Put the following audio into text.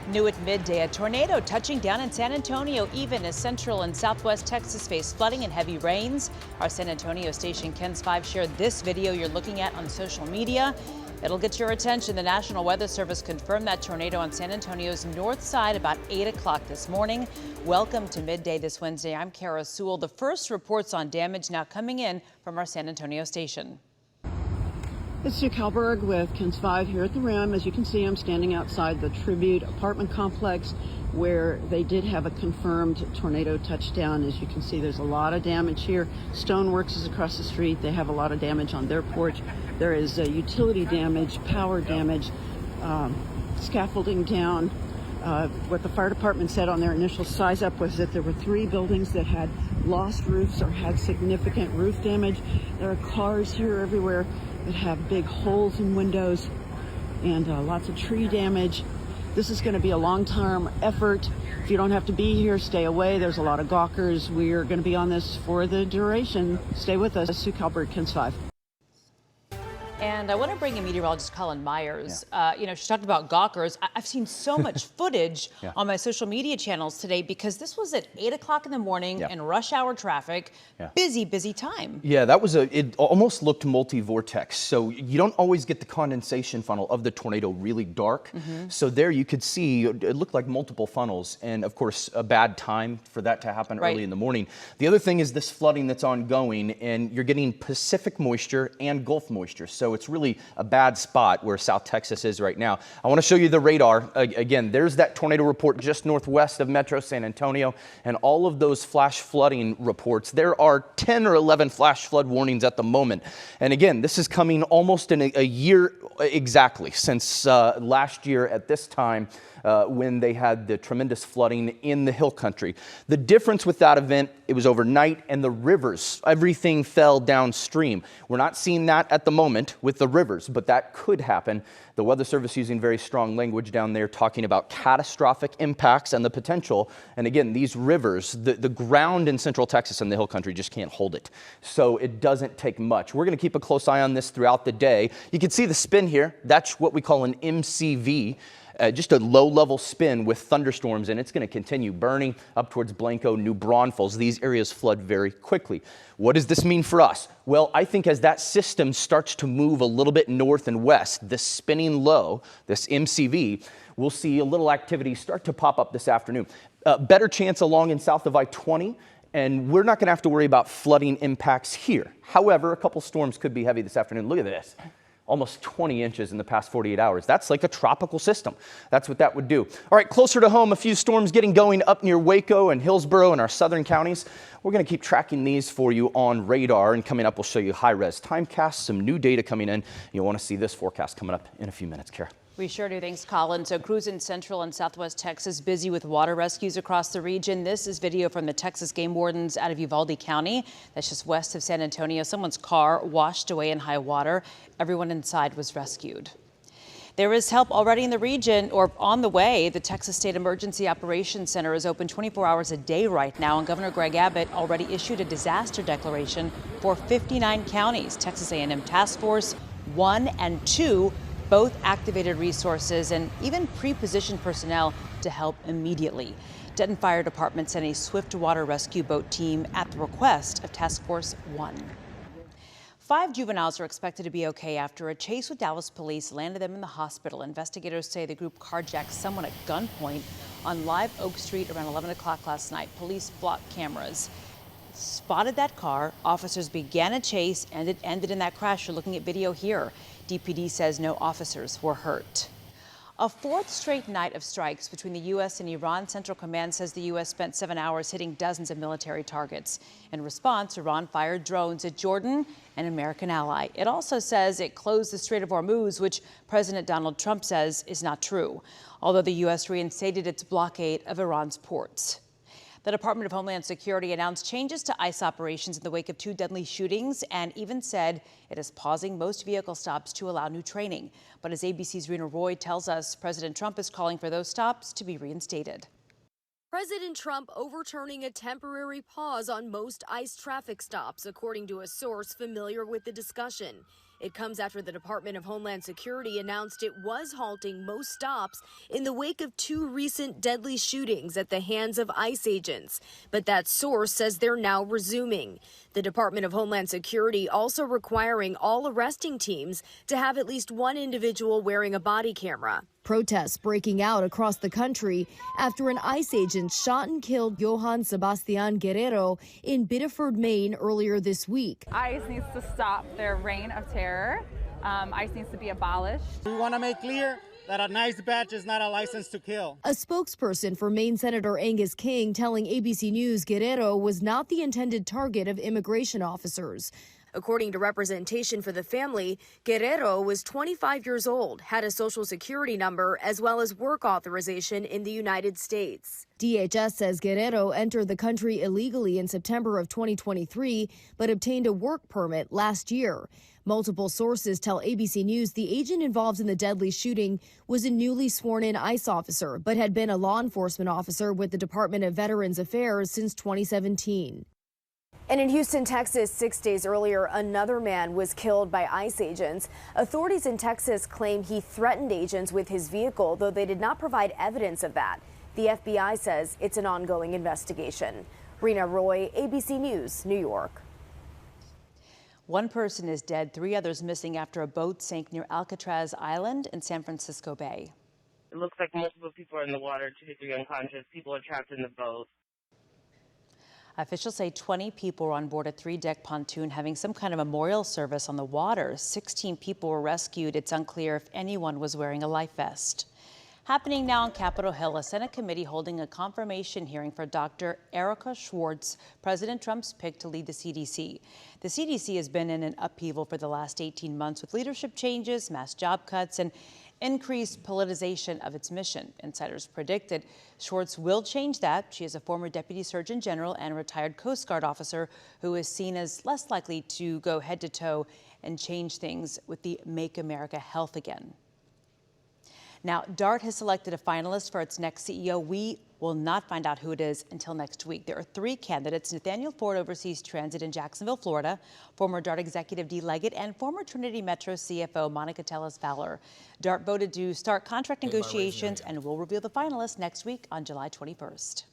New at midday, a tornado touching down in San Antonio, even as central and southwest Texas face flooding and heavy rains. Our San Antonio station KENS 5 shared this video you're looking at on social media. It'll get your attention. The National Weather Service confirmed that tornado on San Antonio's north side about 8 o'clock this morning. Welcome to Midday this Wednesday. I'm Kara Sewell. The first reports on damage now coming in from our San Antonio station. It's Sue Kalberg with KENS 5 here at the Rim. As you can see, I'm standing outside the Tribute apartment complex where they did have a confirmed tornado touchdown. As you can see, there's a lot of damage here. Stoneworks is across the street. They have a lot of damage on their porch. There is utility damage, power damage, scaffolding down. What the fire department said on their initial size up was that there were 3 buildings that had lost roofs or had significant roof damage. There are cars here everywhere that have big holes in windows and lots of tree damage. This is going to be a long-term effort. If you don't have to be here, stay away. There's a lot of gawkers. We're going to be on this for the duration. Stay with us. Sue Kalberg, KENS 5. And I want to bring in meteorologist Colin Myers. She talked about gawkers. I've seen so much footage on my social media channels today because this was at 8 o'clock in the morning in rush hour traffic. Busy time. Yeah, that was it almost looked multi-vortex. So you don't always get the condensation funnel of the tornado really dark. So there you could see it looked like multiple funnels. And of course, a bad time for that to happen early in the morning. The other thing is this flooding that's ongoing, and you're getting Pacific moisture and Gulf moisture. So it's really a bad spot where South Texas is right now. I want to show you the radar. Again, there's that tornado report just northwest of Metro San Antonio, and all of those flash flooding reports. There are 10 or 11 flash flood warnings at the moment. And again, this is coming almost in a year exactly since last year at this time when they had the tremendous flooding in the hill country. The difference with that event, it was overnight, and the rivers, everything fell downstream. We're not seeing that at the moment with the rivers, but that could happen. The Weather Service using very strong language down there, talking about catastrophic impacts and the potential. And again, these rivers, the ground in central Texas and the hill country just can't hold it. So it doesn't take much. We're going to keep a close eye on this throughout the day. You can see the spin here. That's what we call an MCV. Just a low-level spin with thunderstorms, and it's going to continue burning up towards Blanco, New Braunfels. These areas flood very quickly. What does this mean for us? Well, I think as that system starts to move a little bit north and west, this spinning low, this MCV, we'll see a little activity start to pop up this afternoon. Better chance along and south of I-20. And we're not going to have to worry about flooding impacts here. However, a couple storms could be heavy this afternoon. Look at this. Almost 20 inches in the past 48 hours. That's like a tropical system. That's what that would do. All right, closer to home, a few storms getting going up near Waco and Hillsborough and our southern counties. We're going to keep tracking these for you on radar. And coming up, we'll show you high-res timecast, some new data coming in. You'll want to see this forecast coming up in a few minutes, Kara. We sure do. Thanks, Colin. So crews in central and southwest Texas busy with water rescues across the region. This is video from the Texas game wardens out of Uvalde County. That's just west of San Antonio. Someone's car washed away in high water. Everyone inside was rescued. There is help already in the region or on the way. The Texas State Emergency Operations Center is open 24 hours a day right now, and Governor Greg Abbott already issued a disaster declaration for 59 counties. Texas A&M Task Force 1 and 2 both activated resources and even pre-positioned personnel to help immediately. Denton Fire Department sent a swift water rescue boat team at the request of Task Force 1. 5 juveniles are expected to be okay after a chase with Dallas police landed them in the hospital. Investigators say the group carjacked someone at gunpoint on Live Oak Street around 11 o'clock last night. Police blocked cameras, spotted that car. Officers began a chase, and it ended in that crash. You're looking at video here. DPD says no officers were hurt. A 4th straight night of strikes between the U.S. and Iran. Central Command says the U.S. spent 7 hours hitting dozens of military targets. In response, Iran fired drones at Jordan, an American ally. It also says it closed the Strait of Hormuz, which President Donald Trump says is not true, although the U.S. reinstated its blockade of Iran's ports. The Department of Homeland Security announced changes to ICE operations in the wake of 2 deadly shootings and even said it is pausing most vehicle stops to allow new training. But as ABC's Rena Roy tells us, President Trump is calling for those stops to be reinstated. President Trump overturning a temporary pause on most ICE traffic stops, according to a source familiar with the discussion. It comes after the Department of Homeland Security announced it was halting most stops in the wake of 2 recent deadly shootings at the hands of ICE agents. But that source says they're now resuming. The Department of Homeland Security also requiring all arresting teams to have at least one individual wearing a body camera. Protests breaking out across the country after an ICE agent shot and killed Johann Sebastian Guerrero in Biddeford, Maine earlier this week. ICE needs to stop their reign of terror. ICE needs to be abolished. We want to make clear that a nice badge is not a license to kill. A spokesperson for Maine Senator Angus King telling ABC News Guerrero was not the intended target of immigration officers. According to representation for the family, Guerrero was 25 years old, had a social security number, as well as work authorization in the United States. DHS says Guerrero entered the country illegally in September of 2023, but obtained a work permit last year. Multiple sources tell ABC News the agent involved in the deadly shooting was a newly sworn-in ICE officer, but had been a law enforcement officer with the Department of Veterans Affairs since 2017. And in Houston, Texas, 6 days earlier, another man was killed by ICE agents. Authorities in Texas claim he threatened agents with his vehicle, though they did not provide evidence of that. The FBI says it's an ongoing investigation. Rena Roy, ABC News, New York. 1 person is dead, 3 others missing after a boat sank near Alcatraz Island in San Francisco Bay. It looks like multiple people are in the water, 2 to 3 unconscious. People are trapped in the boat. Officials say 20 people were on board a 3-deck pontoon having some kind of memorial service on the water. 16 people were rescued. It's unclear if anyone was wearing a life vest. Happening now on Capitol Hill, a Senate committee holding a confirmation hearing for Dr. Erica Schwartz, President Trump's pick to lead the CDC. The CDC has been in an upheaval for the last 18 months with leadership changes, mass job cuts, and increased politicization of its mission. Insiders predicted Schwartz will change that. She is a former deputy surgeon general and retired Coast Guard officer who is seen as less likely to go head to toe and change things with the Make America Health Again. Now, DART has selected a finalist for its next CEO. We will not find out who it is until next week. There are 3 candidates. Nathaniel Ford oversees transit in Jacksonville, Florida, former DART executive Dee Leggett, and former Trinity Metro CFO Monica Tellis-Fowler. DART voted to start contract negotiations and will reveal the finalists next week on July 21st.